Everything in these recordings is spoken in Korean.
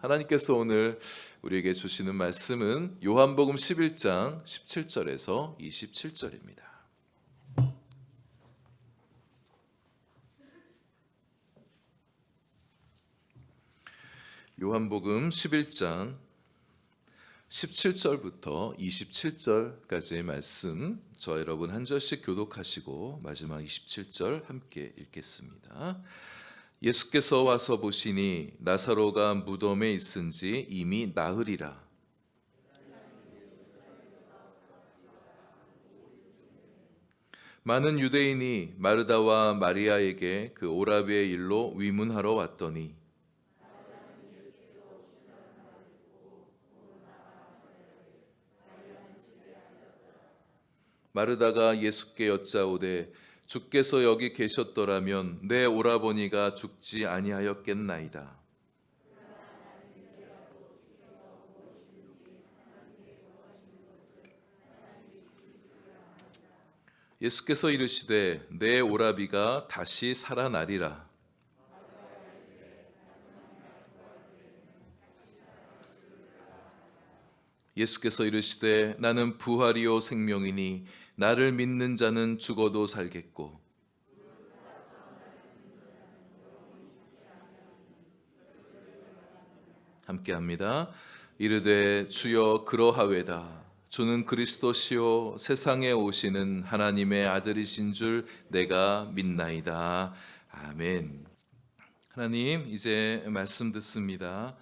하나님께서 오늘 우리에게 주시는 말씀은 요한복음 11장 17절에서 27절입니다. 요한복음 11장 17절부터 27절까지의 말씀, 저 여러분 한 절씩 교독하시고 마지막 27절 함께 읽겠습니다. 예수께서 와서 보시니 나사로가 무덤에 있은지 이미 나흘이라. 많은 유대인이 마르다와 마리아에게 그 오라비의 일로 위문하러 왔더니 마르다가 예수께 여짜오되 주께서 여기 계셨더라면 내 오라버니가 죽지 아니하였겠나이다. 예수께서 이르시되 내 오라비가 다시 살아나리라. 예수께서 이르시되 나는 부활이요 생명이니 나를 믿는 자는 죽어도 살겠고 함께합니다. 이르되 주여 그러하외다. 주는 그리스도시요 세상에 오시는 하나님의 아들이신 줄 내가 믿나이다. 아멘. 하나님, 이제 말씀 듣습니다.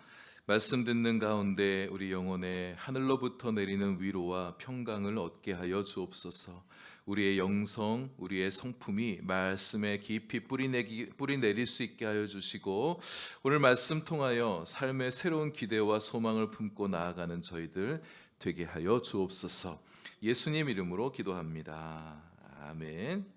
말씀 듣는 가운데 우리 영혼에 하늘로부터 내리는 위로와 평강을 얻게 하여 주옵소서. 우리의 영성, 우리의 성품이 말씀에 깊이 뿌리 내릴 수 있게 하여 주시고, 오늘 말씀 통하여 삶의 새로운 기대와 소망을 품고 나아가는 저희들 되게 하여 주옵소서. 예수님 이름으로 기도합니다. 아멘.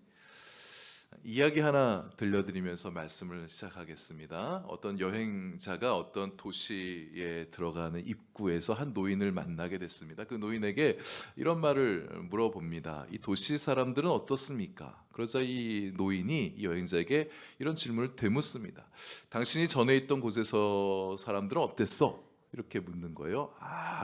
이야기 하나 들려드리면서 말씀을 시작하겠습니다. 어떤 여행자가 어떤 도시에 들어가는 입구에서 한 노인을 만나게 됐습니다. 그 노인에게 이런 말을 물어봅니다. 이 도시 사람들은 어떻습니까? 그러자 이 노인이 이 여행자에게 이런 질문을 되묻습니다. 당신이 전에 있던 곳에서 사람들은 어땠어? 이렇게 묻는 거예요.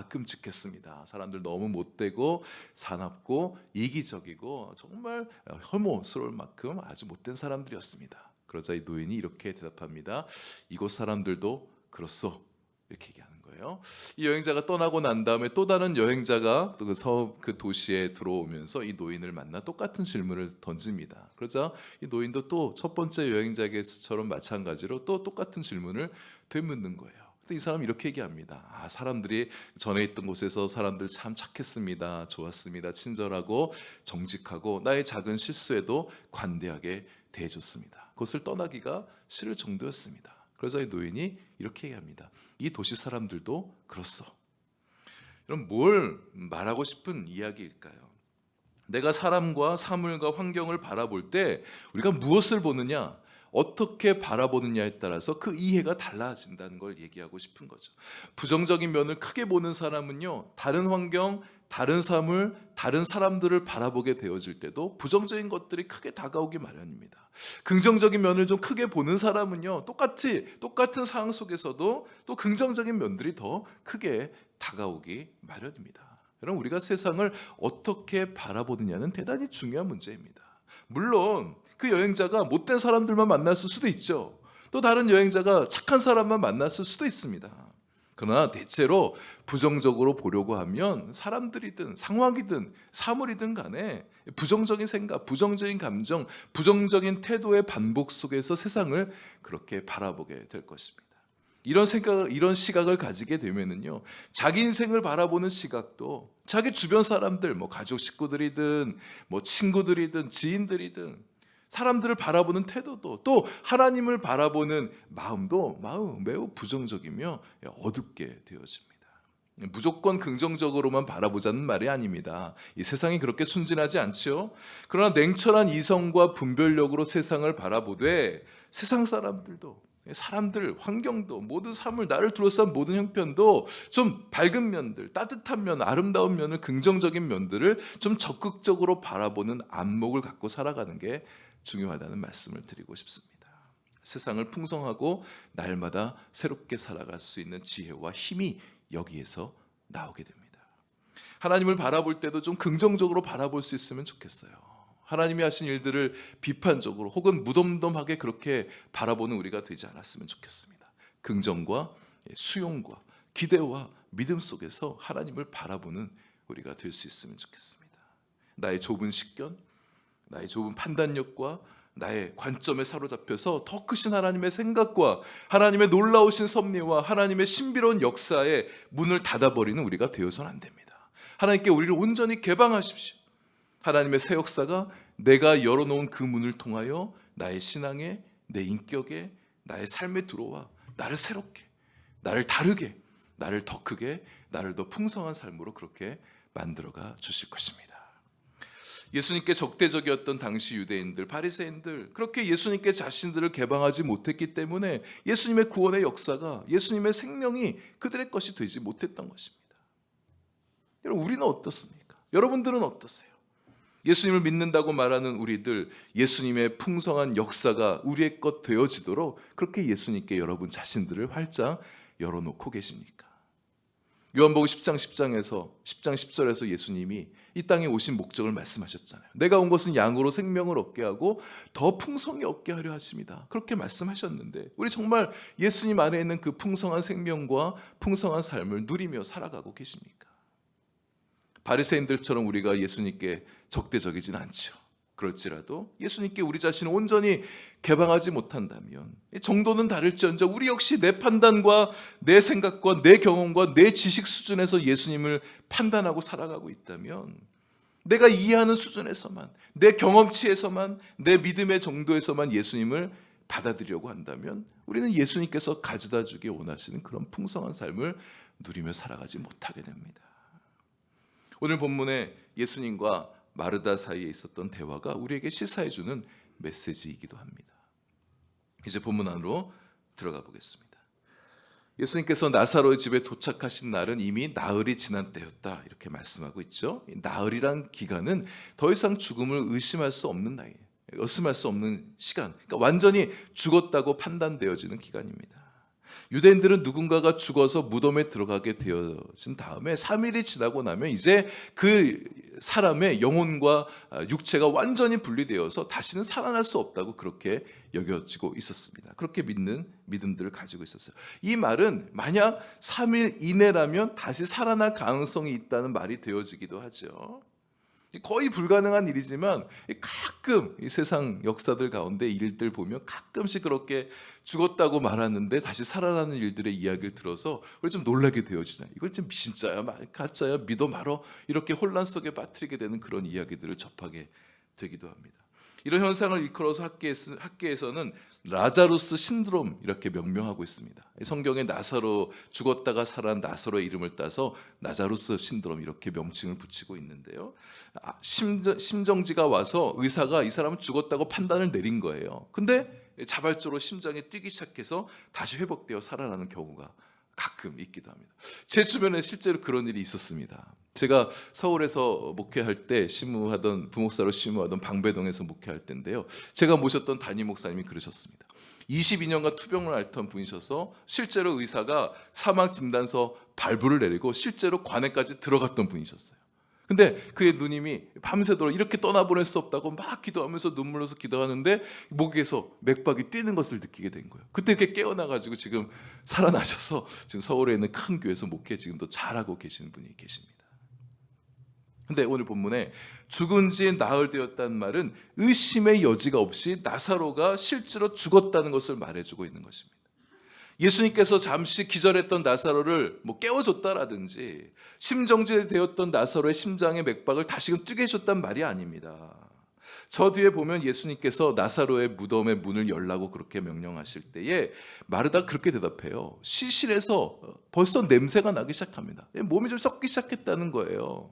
끔찍했습니다. 사람들 너무 못되고 사납고 이기적이고 정말 혐오스러울 만큼 아주 못된 사람들이었습니다. 그러자 이 노인이 이렇게 대답합니다. 이곳 사람들도 그렇소. 이렇게 얘기하는 거예요. 이 여행자가 떠나고 난 다음에 또 다른 여행자가 또 그 도시에 들어오면서 이 노인을 만나 똑같은 질문을 던집니다. 그러자 이 노인도 또 첫 번째 여행자에게처럼 마찬가지로 또 똑같은 질문을 되묻는 거예요. 이 사람이 이렇게 얘기합니다. 사람들이 전에 있던 곳에서 사람들 참 착했습니다. 좋았습니다. 친절하고 정직하고 나의 작은 실수에도 관대하게 대해줬습니다. 그것을 떠나기가 싫을 정도였습니다. 그러자 이 노인이 이렇게 얘기합니다. 이 도시 사람들도 그렇소. 그럼 뭘 말하고 싶은 이야기일까요? 내가 사람과 사물과 환경을 바라볼 때 우리가 무엇을 보느냐? 어떻게 바라보느냐에 따라서 그 이해가 달라진다는 걸 얘기하고 싶은 거죠. 부정적인 면을 크게 보는 사람은요, 다른 환경, 다른 사물, 다른 사람들을 바라보게 되어질 때도 부정적인 것들이 크게 다가오기 마련입니다. 긍정적인 면을 좀 크게 보는 사람은요, 똑같은 상황 속에서도 또 긍정적인 면들이 더 크게 다가오기 마련입니다. 여러분, 우리가 세상을 어떻게 바라보느냐는 대단히 중요한 문제입니다. 물론 그 여행자가 못된 사람들만 만났을 수도 있죠. 또 다른 여행자가 착한 사람만 만났을 수도 있습니다. 그러나 대체로 부정적으로 보려고 하면 사람들이든 상황이든 사물이든 간에 부정적인 생각, 부정적인 감정, 부정적인 태도의 반복 속에서 세상을 그렇게 바라보게 될 것입니다. 이런 시각을 가지게 되면은요, 자기 인생을 바라보는 시각도 자기 주변 사람들, 가족 식구들이든 친구들이든 지인들이든 사람들을 바라보는 태도도 또 하나님을 바라보는 마음도 매우 부정적이며 어둡게 되어집니다. 무조건 긍정적으로만 바라보자는 말이 아닙니다. 이 세상이 그렇게 순진하지 않죠. 그러나 냉철한 이성과 분별력으로 세상을 바라보되 세상 사람들, 환경도, 모든 사물, 나를 둘러싼 모든 형편도 좀 밝은 면들, 따뜻한 면, 아름다운 면을, 긍정적인 면들을 좀 적극적으로 바라보는 안목을 갖고 살아가는 게 중요하다는 말씀을 드리고 싶습니다. 세상을 풍성하고 날마다 새롭게 살아갈 수 있는 지혜와 힘이 여기에서 나오게 됩니다. 하나님을 바라볼 때도 좀 긍정적으로 바라볼 수 있으면 좋겠어요. 하나님이 하신 일들을 비판적으로 혹은 무덤덤하게 그렇게 바라보는 우리가 되지 않았으면 좋겠습니다. 긍정과 수용과 기대와 믿음 속에서 하나님을 바라보는 우리가 될 수 있으면 좋겠습니다. 나의 좁은 식견, 나의 좁은 판단력과 나의 관점에 사로잡혀서 더 크신 하나님의 생각과 하나님의 놀라우신 섭리와 하나님의 신비로운 역사에 문을 닫아버리는 우리가 되어서는 안 됩니다. 하나님께 우리를 온전히 개방하십시오. 하나님의 새 역사가 내가 열어놓은 그 문을 통하여 나의 신앙에, 내 인격에, 나의 삶에 들어와 나를 새롭게, 나를 다르게, 나를 더 크게, 나를 더 풍성한 삶으로 그렇게 만들어가 주실 것입니다. 예수님께 적대적이었던 당시 유대인들, 바리새인들, 그렇게 예수님께 자신들을 개방하지 못했기 때문에 예수님의 구원의 역사가, 예수님의 생명이 그들의 것이 되지 못했던 것입니다. 여러분, 우리는 어떻습니까? 여러분들은 어떠세요? 예수님을 믿는다고 말하는 우리들, 예수님의 풍성한 역사가 우리의 것 되어지도록 그렇게 예수님께 여러분 자신들을 활짝 열어놓고 계십니까? 요한복음 10장 10절에서 예수님이 이 땅에 오신 목적을 말씀하셨잖아요. 내가 온 것은 양으로 생명을 얻게 하고 더 풍성히 얻게 하려 하십니다. 그렇게 말씀하셨는데 우리 정말 예수님 안에 있는 그 풍성한 생명과 풍성한 삶을 누리며 살아가고 계십니까? 바리새인들처럼 우리가 예수님께 적대적이진 않죠. 그럴지라도 예수님께 우리 자신을 온전히 개방하지 못한다면 정도는 다를지언정 우리 역시 내 판단과 내 생각과 내 경험과 내 지식 수준에서 예수님을 판단하고 살아가고 있다면, 내가 이해하는 수준에서만, 내 경험치에서만, 내 믿음의 정도에서만 예수님을 받아들이려고 한다면 우리는 예수님께서 가져다 주기 원하시는 그런 풍성한 삶을 누리며 살아가지 못하게 됩니다. 오늘 본문에 예수님과 마르다 사이에 있었던 대화가 우리에게 시사해주는 메시지이기도 합니다. 이제 본문 안으로 들어가 보겠습니다. 예수님께서 나사로의 집에 도착하신 날은 이미 나흘이 지난 때였다, 이렇게 말씀하고 있죠. 나흘이란 기간은 더 이상 죽음을 의심할 수 없는 나이에요. 의심할 수 없는 시간, 그러니까 완전히 죽었다고 판단되어지는 기간입니다. 유대인들은 누군가가 죽어서 무덤에 들어가게 되어진 다음에 3일이 지나고 나면 이제 그 사람의 영혼과 육체가 완전히 분리되어서 다시는 살아날 수 없다고 그렇게 여겨지고 있었습니다. 그렇게 믿는 믿음들을 가지고 있었어요. 이 말은 만약 3일 이내라면 다시 살아날 가능성이 있다는 말이 되어지기도 하죠. 거의 불가능한 일이지만 가끔 이 세상 역사들 가운데 일들 보면 가끔씩 그렇게 죽었다고 말하는데 다시 살아나는 일들의 이야기를 들어서 우리 좀 놀라게 되어지잖아요. 이걸 좀 진짜야 가짜야 믿어 말어, 이렇게 혼란 속에 빠뜨리게 되는 그런 이야기들을 접하게 되기도 합니다. 이런 현상을 일컬어서 학계에서는 라자루스 신드롬 이렇게 명명하고 있습니다. 성경에 나사로, 죽었다가 살아난 나사로의 이름을 따서 나자루스 신드롬 이렇게 명칭을 붙이고 있는데요. 심정지가 와서 의사가 이 사람은 죽었다고 판단을 내린 거예요. 근데 자발적으로 심장이 뛰기 시작해서 다시 회복되어 살아나는 경우가 가끔 있기도 합니다. 제 주변에 실제로 그런 일이 있었습니다. 제가 서울에서 목회할 때 부목사로 심무하던 방배동에서 목회할 때인데요. 제가 모셨던 담임 목사님이 그러셨습니다. 22년간 투병을 앓던 분이셔서 실제로 의사가 사망 진단서 발부를 내리고 실제로 관에까지 들어갔던 분이셨어요. 근데 그의 누님이 밤새도록 이렇게 떠나보낼 수 없다고 막 기도하면서 눈물 흘려서 기도하는데 목에서 맥박이 뛰는 것을 느끼게 된 거예요. 그때 이렇게 깨어나가지고 지금 살아나셔서 지금 서울에 있는 큰 교회에서 목회 지금도 잘하고 계시는 분이 계십니다. 근데 오늘 본문에 죽은 지 나흘 되었다는 말은 의심의 여지가 없이 나사로가 실제로 죽었다는 것을 말해주고 있는 것입니다. 예수님께서 잠시 기절했던 나사로를 깨워줬다라든지 심정지되었던 나사로의 심장의 맥박을 다시금 뛰게 해줬단 말이 아닙니다. 저 뒤에 보면 예수님께서 나사로의 무덤의 문을 열라고 그렇게 명령하실 때에 마르다 그렇게 대답해요. 시신에서 벌써 냄새가 나기 시작합니다. 몸이 좀 썩기 시작했다는 거예요.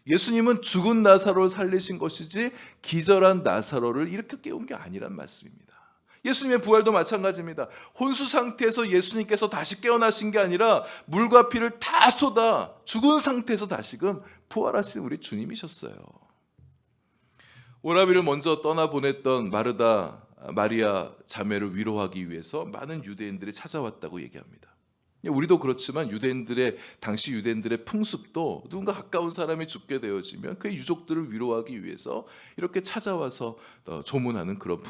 예수님은 죽은 나사로를 살리신 것이지 기절한 나사로를 이렇게 깨운 게 아니란 말씀입니다. 예수님의 부활도 마찬가지입니다. 혼수 상태에서 예수님께서 다시 깨어나신 게 아니라 물과 피를 다 쏟아 죽은 상태에서 다시금 부활하신 우리 주님이셨어요. 오라비를 먼저 떠나보냈던 마르다 마리아 자매를 위로하기 위해서 많은 유대인들이 찾아왔다고 얘기합니다. 우리도 그렇지만 당시 유대인들의 풍습도 누군가 가까운 사람이 죽게 되어지면 그의 유족들을 위로하기 위해서 이렇게 찾아와서 조문하는 그런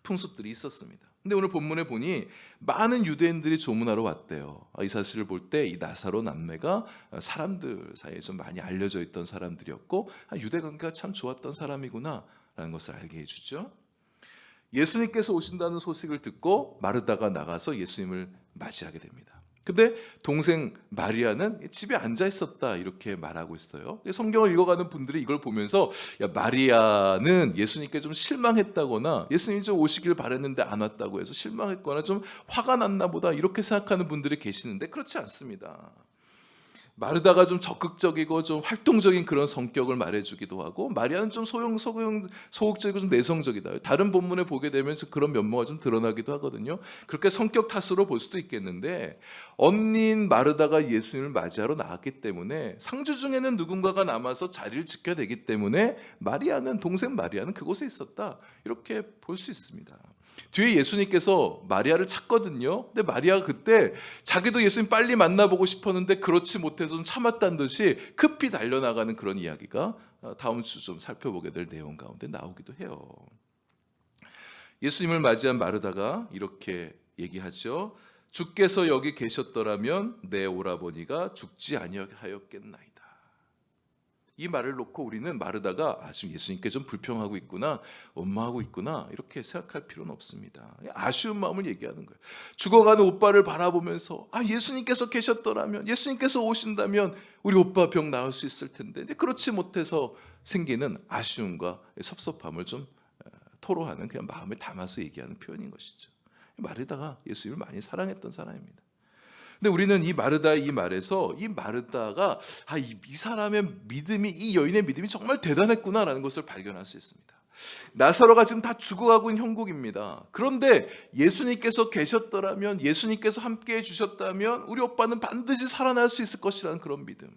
풍습들이 있었습니다. 근데 오늘 본문에 보니 많은 유대인들이 조문하러 왔대요. 이 사실을 볼 때 이 나사로 남매가 사람들 사이에 좀 많이 알려져 있던 사람들이었고 유대 관계가 참 좋았던 사람이구나 라는 것을 알게 해주죠. 예수님께서 오신다는 소식을 듣고 마르다가 나가서 예수님을 맞이하게 됩니다. 근데 동생 마리아는 집에 앉아 있었다 이렇게 말하고 있어요. 성경을 읽어가는 분들이 이걸 보면서 마리아는 예수님께 좀 실망했다거나 예수님이 좀 오시길 바랬는데 안 왔다고 해서 실망했거나 좀 화가 났나 보다 이렇게 생각하는 분들이 계시는데 그렇지 않습니다. 마르다가 좀 적극적이고 좀 활동적인 그런 성격을 말해주기도 하고 마리아는 좀 소극적이고 좀 내성적이다. 다른 본문에 보게 되면 그런 면모가 좀 드러나기도 하거든요. 그렇게 성격 탓으로 볼 수도 있겠는데 언니인 마르다가 예수님을 맞이하러 나왔기 때문에 상주 중에는 누군가가 남아서 자리를 지켜야 되기 때문에 동생 마리아는 그곳에 있었다. 이렇게 볼 수 있습니다. 뒤에 예수님께서 마리아를 찾거든요. 근데 마리아가 그때 자기도 예수님 빨리 만나보고 싶었는데 그렇지 못해서 좀 참았다는 듯이 급히 달려나가는 그런 이야기가 다음 주 좀 살펴보게 될 내용 가운데 나오기도 해요. 예수님을 맞이한 마르다가 이렇게 얘기하죠. 주께서 여기 계셨더라면 내 오라버니가 죽지 아니하였겠나이다. 이 말을 놓고 우리는 마르다가 지금 예수님께 좀 불평하고 있구나, 원망하고 있구나 이렇게 생각할 필요는 없습니다. 아쉬운 마음을 얘기하는 거예요. 죽어가는 오빠를 바라보면서 예수님께서 계셨더라면, 예수님께서 오신다면 우리 오빠 병 나을 수 있을 텐데 이제 그렇지 못해서 생기는 아쉬움과 섭섭함을 좀 토로하는 그냥 마음에 담아서 얘기하는 표현인 것이죠. 마르다가 예수님을 많이 사랑했던 사람입니다. 근데 우리는 이 마르다의 이 말에서 이 마르다가 이 사람의 믿음이, 이 여인의 믿음이 정말 대단했구나라는 것을 발견할 수 있습니다. 나사로가 지금 다 죽어가고 있는 형국입니다. 그런데 예수님께서 계셨더라면, 예수님께서 함께해 주셨다면 우리 오빠는 반드시 살아날 수 있을 것이라는 그런 믿음,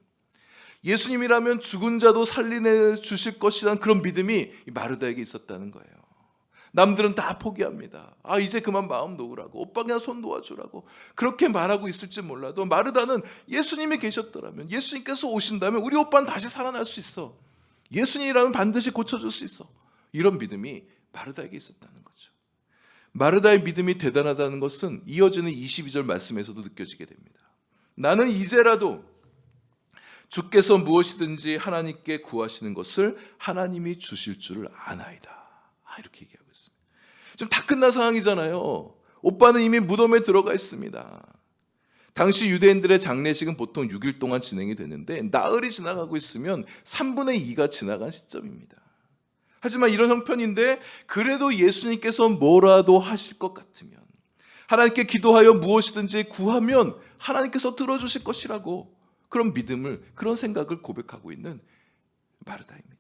예수님이라면 죽은 자도 살리내 주실 것이라는 그런 믿음이 이 마르다에게 있었다는 거예요. 남들은 다 포기합니다. 이제 그만 마음 놓으라고, 오빠 그냥 손 놓아주라고 그렇게 말하고 있을지 몰라도 마르다는 예수님이 계셨더라면, 예수님께서 오신다면 우리 오빠는 다시 살아날 수 있어, 예수님이라면 반드시 고쳐줄 수 있어, 이런 믿음이 마르다에게 있었다는 거죠. 마르다의 믿음이 대단하다는 것은 이어지는 22절 말씀에서도 느껴지게 됩니다. 나는 이제라도 주께서 무엇이든지 하나님께 구하시는 것을 하나님이 주실 줄을 아나이다. 이렇게 얘기하고 있습니다. 지금 다 끝난 상황이잖아요. 오빠는 이미 무덤에 들어가 있습니다. 당시 유대인들의 장례식은 보통 6일 동안 진행이 되는데 나흘이 지나가고 있으면 3분의 2가 지나간 시점입니다. 하지만 이런 형편인데 그래도 예수님께서 뭐라도 하실 것 같으면, 하나님께 기도하여 무엇이든지 구하면 하나님께서 들어주실 것이라고, 그런 믿음을, 그런 생각을 고백하고 있는 마르다입니다.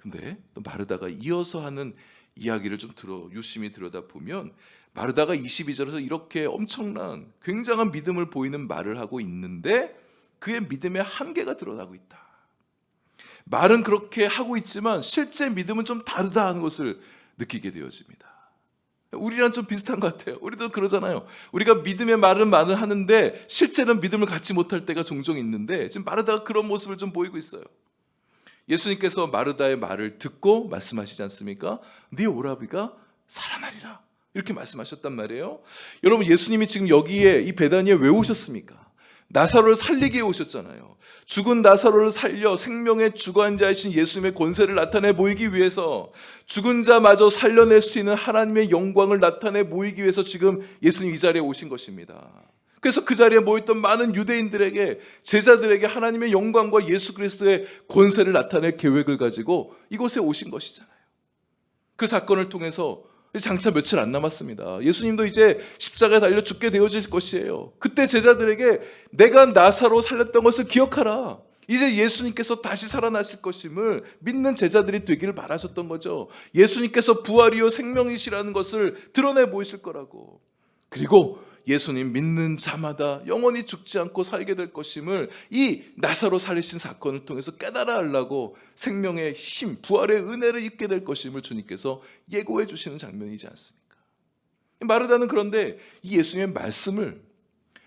근데 또 마르다가 이어서 하는 이야기를 좀 유심히 들여다보면 마르다가 22절에서 이렇게 엄청난 굉장한 믿음을 보이는 말을 하고 있는데 그의 믿음의 한계가 드러나고 있다. 말은 그렇게 하고 있지만 실제 믿음은 좀 다르다 하는 것을 느끼게 되어집니다. 우리랑 좀 비슷한 것 같아요. 우리도 그러잖아요. 우리가 믿음의 말은 하는데 실제는 믿음을 갖지 못할 때가 종종 있는데 지금 마르다가 그런 모습을 좀 보이고 있어요. 예수님께서 마르다의 말을 듣고 말씀하시지 않습니까? 네 오라비가 살아나리라, 이렇게 말씀하셨단 말이에요. 여러분, 예수님이 지금 여기에 이 베다니에 왜 오셨습니까? 나사로를 살리기 위해 오셨잖아요. 죽은 나사로를 살려 생명의 주관자이신 예수님의 권세를 나타내 보이기 위해서, 죽은 자마저 살려낼 수 있는 하나님의 영광을 나타내 보이기 위해서 지금 예수님 이 자리에 오신 것입니다. 그래서 그 자리에 모였던 많은 유대인들에게, 제자들에게 하나님의 영광과 예수 그리스도의 권세를 나타낼 계획을 가지고 이곳에 오신 것이잖아요. 그 사건을 통해서 장차 며칠 안 남았습니다. 예수님도 이제 십자가에 달려 죽게 되어질 것이에요. 그때 제자들에게 내가 나사로 살렸던 것을 기억하라, 이제 예수님께서 다시 살아나실 것임을 믿는 제자들이 되기를 바라셨던 거죠. 예수님께서 부활이요 생명이시라는 것을 드러내 보이실 거라고. 그리고 예수님 믿는 자마다 영원히 죽지 않고 살게 될 것임을 이 나사로 살리신 사건을 통해서 깨달아 하려고 생명의 힘, 부활의 은혜를 입게 될 것임을 주님께서 예고해 주시는 장면이지 않습니까? 마르다는 그런데 이 예수님의 말씀을,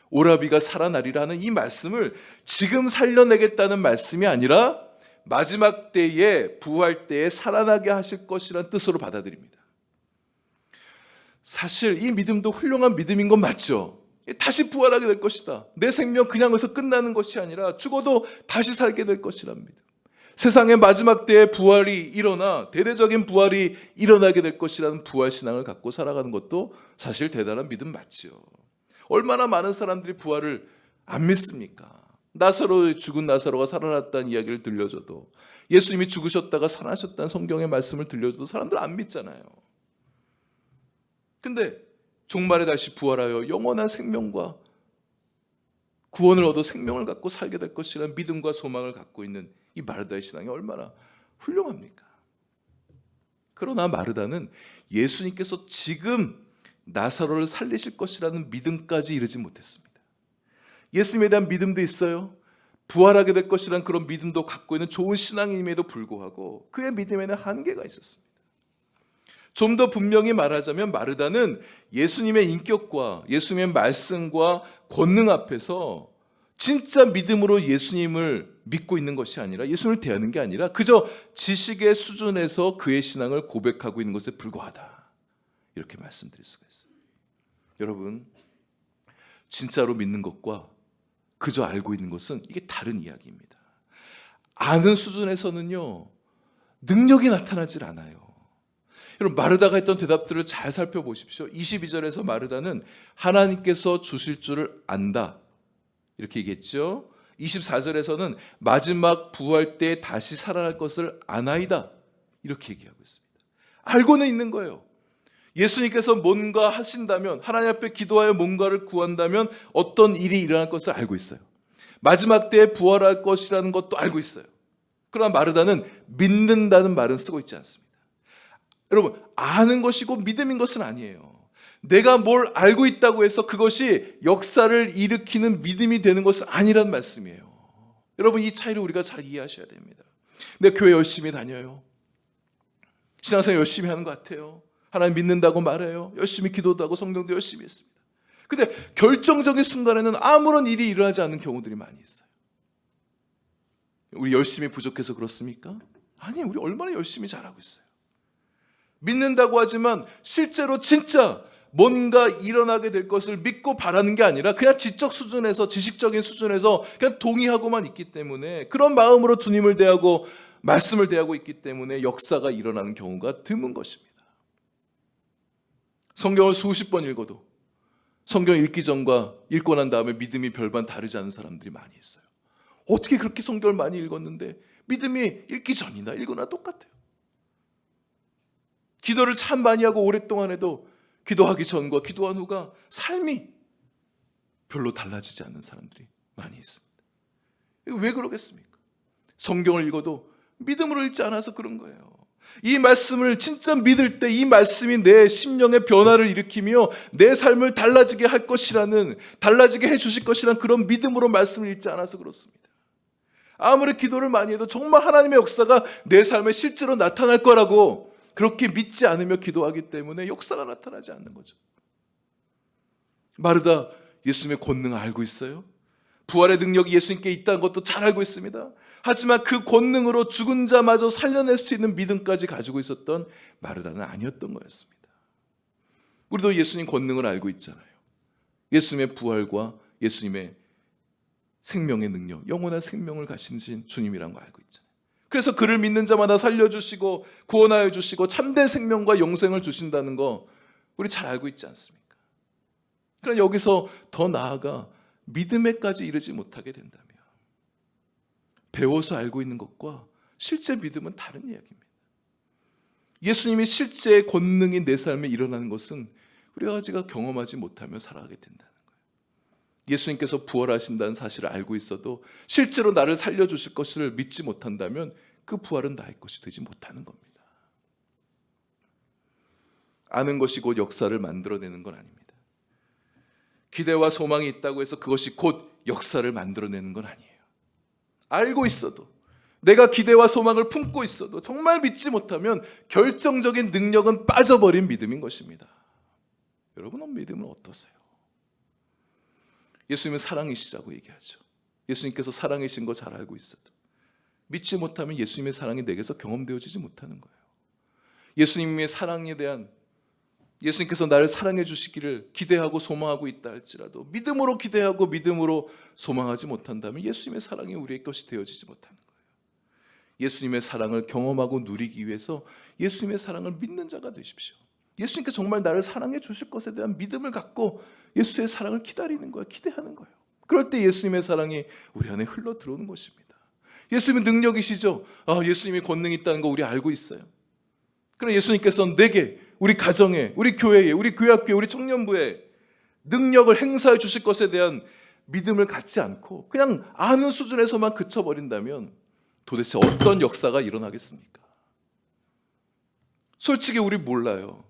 오라비가 살아나리라 하는 이 말씀을 지금 살려내겠다는 말씀이 아니라 마지막 때에, 부활 때에 살아나게 하실 것이라는 뜻으로 받아들입니다. 사실 이 믿음도 훌륭한 믿음인 건 맞죠. 다시 부활하게 될 것이다. 내 생명 그냥 여기서 끝나는 것이 아니라 죽어도 다시 살게 될 것이란 믿음. 세상의 마지막 때에 부활이 일어나 대대적인 부활이 일어나게 될 것이라는 부활신앙을 갖고 살아가는 것도 사실 대단한 믿음 맞죠. 얼마나 많은 사람들이 부활을 안 믿습니까? 죽은 나사로가 살아났다는 이야기를 들려줘도, 예수님이 죽으셨다가 살아나셨다는 성경의 말씀을 들려줘도 사람들 안 믿잖아요. 근데 종말에 다시 부활하여 영원한 생명과 구원을 얻어 생명을 갖고 살게 될 것이라는 믿음과 소망을 갖고 있는 이 마르다의 신앙이 얼마나 훌륭합니까? 그러나 마르다는 예수님께서 지금 나사로를 살리실 것이라는 믿음까지 이르지 못했습니다. 예수님에 대한 믿음도 있어요. 부활하게 될 것이라는 그런 믿음도 갖고 있는 좋은 신앙임에도 불구하고 그의 믿음에는 한계가 있었습니다. 좀 더 분명히 말하자면 마르다는 예수님의 인격과 예수님의 말씀과 권능 앞에서 진짜 믿음으로 예수님을 믿고 있는 것이 아니라, 예수님을 대하는 게 아니라 그저 지식의 수준에서 그의 신앙을 고백하고 있는 것에 불과하다, 이렇게 말씀드릴 수가 있어요. 여러분, 진짜로 믿는 것과 그저 알고 있는 것은 이게 다른 이야기입니다. 아는 수준에서는요, 능력이 나타나질 않아요. 여러분, 마르다가 했던 대답들을 잘 살펴보십시오. 22절에서 마르다는 하나님께서 주실 줄을 안다, 이렇게 얘기했죠. 24절에서는 마지막 부활 때 다시 살아날 것을 아나이다, 이렇게 얘기하고 있습니다. 알고는 있는 거예요. 예수님께서 뭔가 하신다면, 하나님 앞에 기도하여 뭔가를 구한다면 어떤 일이 일어날 것을 알고 있어요. 마지막 때에 부활할 것이라는 것도 알고 있어요. 그러나 마르다는 믿는다는 말은 쓰고 있지 않습니다. 여러분, 아는 것이고 믿음인 것은 아니에요. 내가 뭘 알고 있다고 해서 그것이 역사를 일으키는 믿음이 되는 것은 아니란 말씀이에요. 여러분, 이 차이를 우리가 잘 이해하셔야 됩니다. 내 교회 열심히 다녀요. 신앙생활 열심히 하는 것 같아요. 하나님 믿는다고 말해요. 열심히 기도도 하고 성경도 열심히 했습니다. 근데 결정적인 순간에는 아무런 일이 일어나지 않는 경우들이 많이 있어요. 우리 열심히 부족해서 그렇습니까? 아니, 우리 얼마나 열심히 잘하고 있어요. 믿는다고 하지만 실제로 진짜 뭔가 일어나게 될 것을 믿고 바라는 게 아니라 그냥 지적 수준에서, 지식적인 수준에서 그냥 동의하고만 있기 때문에, 그런 마음으로 주님을 대하고 말씀을 대하고 있기 때문에 역사가 일어나는 경우가 드문 것입니다. 성경을 수십 번 읽어도 성경 읽기 전과 읽고 난 다음에 믿음이 별반 다르지 않은 사람들이 많이 있어요. 어떻게 그렇게 성경을 많이 읽었는데 믿음이 읽기 전이나 읽거나 똑같아요. 기도를 참 많이 하고 오랫동안 해도 기도하기 전과 기도한 후가 삶이 별로 달라지지 않는 사람들이 많이 있습니다. 왜 그러겠습니까? 성경을 읽어도 믿음으로 읽지 않아서 그런 거예요. 이 말씀을 진짜 믿을 때 이 말씀이 내 심령의 변화를 일으키며 내 삶을 달라지게 할 것이라는, 달라지게 해 주실 것이라는 그런 믿음으로 말씀을 읽지 않아서 그렇습니다. 아무리 기도를 많이 해도 정말 하나님의 역사가 내 삶에 실제로 나타날 거라고 그렇게 믿지 않으며 기도하기 때문에 역사가 나타나지 않는 거죠. 마르다, 예수님의 권능을 알고 있어요. 부활의 능력이 예수님께 있다는 것도 잘 알고 있습니다. 하지만 그 권능으로 죽은 자마저 살려낼 수 있는 믿음까지 가지고 있었던 마르다는 아니었던 거였습니다. 우리도 예수님 권능을 알고 있잖아요. 예수님의 부활과 예수님의 생명의 능력, 영원한 생명을 가지신 주님이라는 거 알고 있잖아요. 그래서 그를 믿는 자마다 살려주시고 구원하여 주시고 참된 생명과 영생을 주신다는 거 우리 잘 알고 있지 않습니까? 그러나 여기서 더 나아가 믿음에까지 이르지 못하게 된다면, 배워서 알고 있는 것과 실제 믿음은 다른 이야기입니다. 예수님이 실제 권능이 내 삶에 일어나는 것은 우리가 아직 경험하지 못하며 살아가게 된다는 거예요. 예수님께서 부활하신다는 사실을 알고 있어도 실제로 나를 살려주실 것을 믿지 못한다면 그 부활은 나의 것이 되지 못하는 겁니다. 아는 것이 곧 역사를 만들어내는 건 아닙니다. 기대와 소망이 있다고 해서 그것이 곧 역사를 만들어내는 건 아니에요. 알고 있어도, 내가 기대와 소망을 품고 있어도 정말 믿지 못하면 결정적인 능력은 빠져버린 믿음인 것입니다. 여러분은 믿음은 어떠세요? 예수님은 사랑이시자고 얘기하죠. 예수님께서 사랑이신 거 잘 알고 있어도 믿지 못하면 예수님의 사랑이 내게서 경험되어지지 못하는 거예요. 예수님의 사랑에 대한, 예수님께서 나를 사랑해 주시기를 기대하고 소망하고 있다 할지라도 믿음으로 기대하고 믿음으로 소망하지 못한다면 예수님의 사랑이 우리의 것이 되어지지 못하는 거예요. 예수님의 사랑을 경험하고 누리기 위해서 예수님의 사랑을 믿는 자가 되십시오. 예수님께서 정말 나를 사랑해 주실 것에 대한 믿음을 갖고 예수의 사랑을 기다리는 거예요. 기대하는 거예요. 그럴 때 예수님의 사랑이 우리 안에 흘러 들어오는 것입니다. 예수님은 능력이시죠. 예수님이 권능이 있다는 거 우리 알고 있어요. 그러나 예수님께서는 내게, 우리 가정에, 우리 교회에, 우리 교회학교에, 우리 청년부에 능력을 행사해 주실 것에 대한 믿음을 갖지 않고 그냥 아는 수준에서만 그쳐버린다면 도대체 어떤 역사가 일어나겠습니까? 솔직히 우리 몰라요.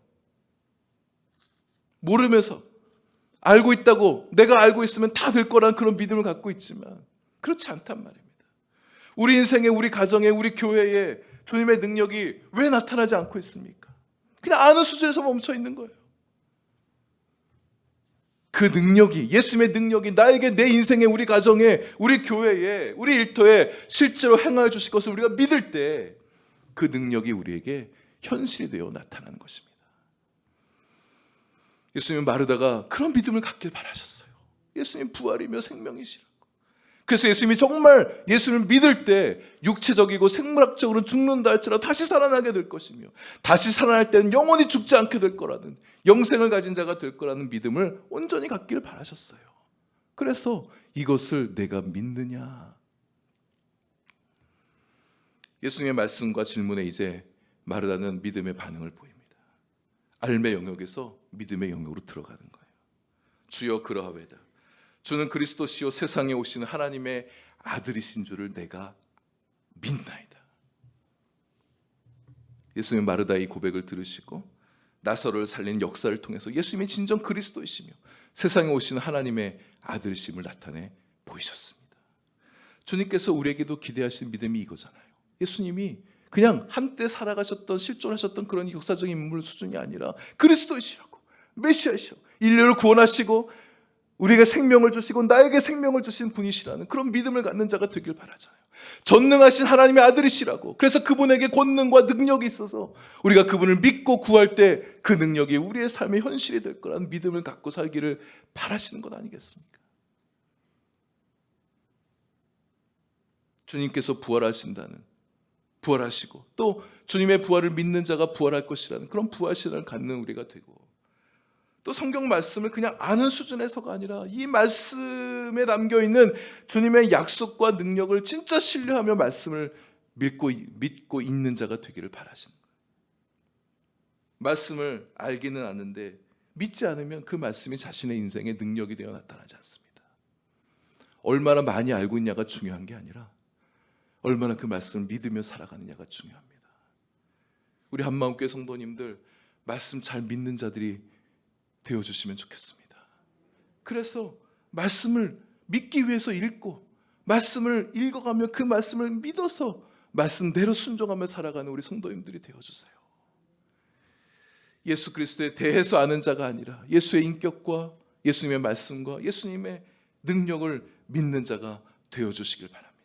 모르면서 알고 있다고, 내가 알고 있으면 다 될 거란 그런 믿음을 갖고 있지만 그렇지 않단 말입니다. 우리 인생에, 우리 가정에, 우리 교회에 주님의 능력이 왜 나타나지 않고 있습니까? 그냥 아는 수준에서 멈춰 있는 거예요. 그 능력이, 예수님의 능력이 나에게, 내 인생에, 우리 가정에, 우리 교회에, 우리 일터에 실제로 행하여 주실 것을 우리가 믿을 때 그 능력이 우리에게 현실이 되어 나타나는 것입니다. 예수님은 마르다가 그런 믿음을 갖길 바라셨어요. 예수님 부활이며 생명이시라고. 그래서 예수님이 정말 예수님을 믿을 때 육체적이고 생물학적으로는 죽는다 할지라도 다시 살아나게 될 것이며, 다시 살아날 때는 영원히 죽지 않게 될 거라는, 영생을 가진 자가 될 거라는 믿음을 온전히 갖기를 바라셨어요. 그래서 이것을 내가 믿느냐? 예수님의 말씀과 질문에 이제 마르다는 믿음의 반응을 보입니다. 알매 영역에서 믿음의 영역으로 들어가는 거예요. 주여 그러하외다. 주는 그리스도시요 세상에 오시는 하나님의 아들이신 줄을 내가 믿나이다. 예수님 마르다의 이 고백을 들으시고 나사로를 살린 역사를 통해서 예수님이 진정 그리스도이시며 세상에 오시는 하나님의 아들이심을 나타내 보이셨습니다. 주님께서 우리에게도 기대하신 믿음이 이거잖아요. 예수님이 그냥 한때 살아가셨던, 실존하셨던 그런 역사적인 인물 수준이 아니라 그리스도이시라고, 메시아이시라고, 인류를 구원하시고 우리에게 생명을 주시고 나에게 생명을 주신 분이시라는 그런 믿음을 갖는 자가 되길 바라잖아요. 전능하신 하나님의 아들이시라고. 그래서 그분에게 권능과 능력이 있어서 우리가 그분을 믿고 구할 때 그 능력이 우리의 삶의 현실이 될 거라는 믿음을 갖고 살기를 바라시는 것 아니겠습니까? 주님께서 부활하시고 또 주님의 부활을 믿는 자가 부활할 것이라는 그런 부활신을 갖는 우리가 되고, 또 성경 말씀을 그냥 아는 수준에서가 아니라 이 말씀에 담겨있는 주님의 약속과 능력을 진짜 신뢰하며 말씀을 믿고 있는 자가 되기를 바라시는 거예요. 말씀을 알기는 아는데 믿지 않으면 그 말씀이 자신의 인생의 능력이 되어 나타나지 않습니다. 얼마나 많이 알고 있냐가 중요한 게 아니라 얼마나 그 말씀을 믿으며 살아가느냐가 중요합니다. 우리 한마음교회 성도님들 말씀 잘 믿는 자들이 되어주시면 좋겠습니다. 그래서 말씀을 믿기 위해서 읽고 말씀을 읽어가며 그 말씀을 믿어서 말씀대로 순종하며 살아가는 우리 성도님들이 되어주세요. 예수 그리스도에 대해서 아는 자가 아니라 예수의 인격과 예수님의 말씀과 예수님의 능력을 믿는 자가 되어주시길 바랍니다.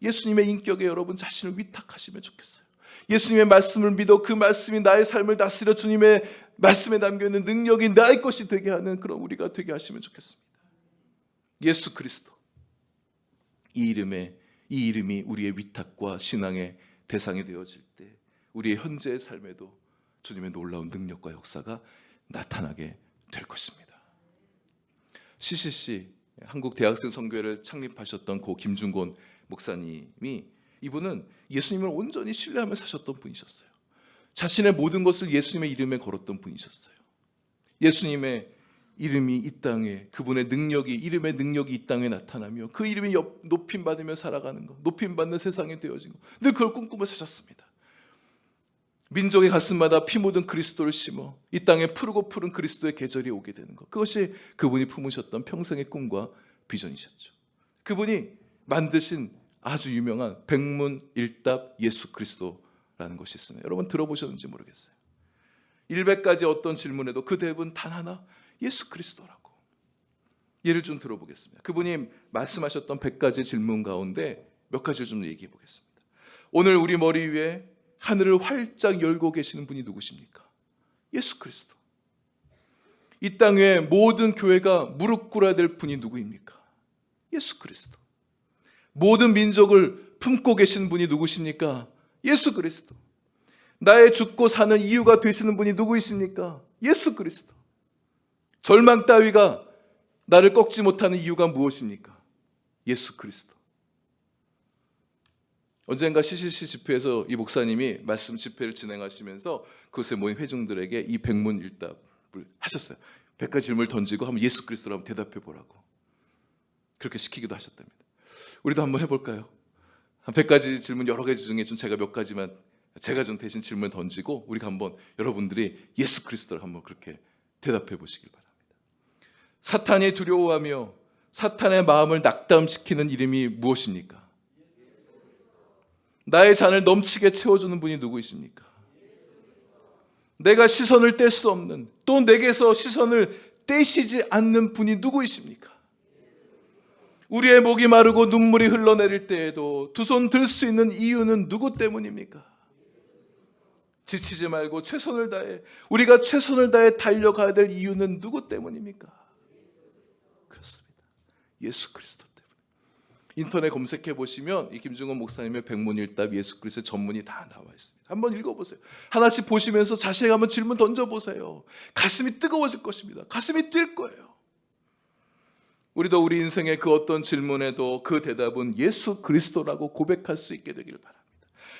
예수님의 인격에 여러분 자신을 위탁하시면 좋겠어요. 예수님의 말씀을 믿어 그 말씀이 나의 삶을 다스려 주님의 말씀에 담겨있는 능력이 나의 것이 되게 하는 그런 우리가 되게 하시면 좋겠습니다. 예수 그리스도, 이 이름이 우리의 위탁과 신앙의 대상이 되어질 때 우리의 현재의 삶에도 주님의 놀라운 능력과 역사가 나타나게 될 것입니다. CCC 한국 대학생 선교회를 창립하셨던 고 김준곤 목사님이, 이분은 예수님을 온전히 신뢰하며 사셨던 분이셨어요. 자신의 모든 것을 예수님의 이름에 걸었던 분이셨어요. 예수님의 이름이 이 땅에, 그분의 능력이, 이름의 능력이 이 땅에 나타나며 그 이름이 높임받으며 살아가는 것, 높임받는 세상이 되어진 것, 늘 그걸 꿈꾸며 사셨습니다. 민족의 가슴마다 피 묻은 그리스도를 심어 이 땅에 푸르고 푸른 그리스도의 계절이 오게 되는 것, 그것이 그분이 품으셨던 평생의 꿈과 비전이셨죠. 그분이 만드신 아주 유명한 백문일답 예수 그리스도라는 것이 있습니다. 여러분 들어보셨는지 모르겠어요. 100가지 어떤 질문에도 그 대부분 단 하나, 예수 그리스도라고. 예를 좀 들어보겠습니다. 그분이 말씀하셨던 100가지 질문 가운데 몇 가지를 좀 얘기해 보겠습니다. 오늘 우리 머리 위에 하늘을 활짝 열고 계시는 분이 누구십니까? 예수 그리스도. 이 땅 위에 모든 교회가 무릎 꿇어야 될 분이 누구입니까? 예수 그리스도. 모든 민족을 품고 계신 분이 누구십니까? 예수 그리스도. 나의 죽고 사는 이유가 되시는 분이 누구이십니까? 예수 그리스도. 절망 따위가 나를 꺾지 못하는 이유가 무엇입니까? 예수 그리스도. 언젠가 CCC 집회에서 이 목사님이 말씀 집회를 진행하시면서 그곳에 모인 회중들에게 이 백문일답을 하셨어요. 100가지 질문을 던지고 한번 예수 그리스도로 한번 대답해 보라고 그렇게 시키기도 하셨답니다. 우리도 한번 해볼까요? 한 100가지 질문 여러 가지 중에 좀 제가 몇 가지만 제가 좀 대신 질문을 던지고 우리가 한번 여러분들이 예수 그리스도를 한번 그렇게 대답해 보시길 바랍니다. 사탄이 두려워하며 사탄의 마음을 낙담시키는 이름이 무엇입니까? 나의 잔을 넘치게 채워주는 분이 누구이십니까? 내가 시선을 뗄 수 없는, 또 내게서 시선을 떼시지 않는 분이 누구이십니까? 우리의 목이 마르고 눈물이 흘러내릴 때에도 두 손 들 수 있는 이유는 누구 때문입니까? 지치지 말고 최선을 다해, 우리가 최선을 다해 달려가야 될 이유는 누구 때문입니까? 그렇습니다. 예수 그리스도. 인터넷 검색해 보시면 이 김중원 목사님의 백문일답 예수 그리스도의 전문이 다 나와 있습니다. 한번 읽어보세요. 하나씩 보시면서 자신에게 한번 질문 던져보세요. 가슴이 뜨거워질 것입니다. 가슴이 뛸 거예요. 우리도 우리 인생의 그 어떤 질문에도 그 대답은 예수 그리스도라고 고백할 수 있게 되기를 바랍니다.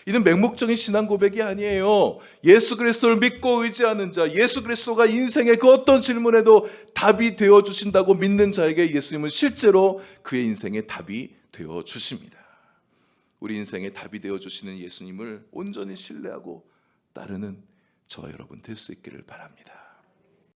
이는 맹목적인 신앙 고백이 아니에요. 예수 그리스도를 믿고 의지하는 자, 예수 그리스도가 인생의 그 어떤 질문에도 답이 되어주신다고 믿는 자에게 예수님은 실제로 그의 인생의 답이 되어주십니다. 우리 인생의 답이 되어주시는 예수님을 온전히 신뢰하고 따르는 저와 여러분 될 수 있기를 바랍니다.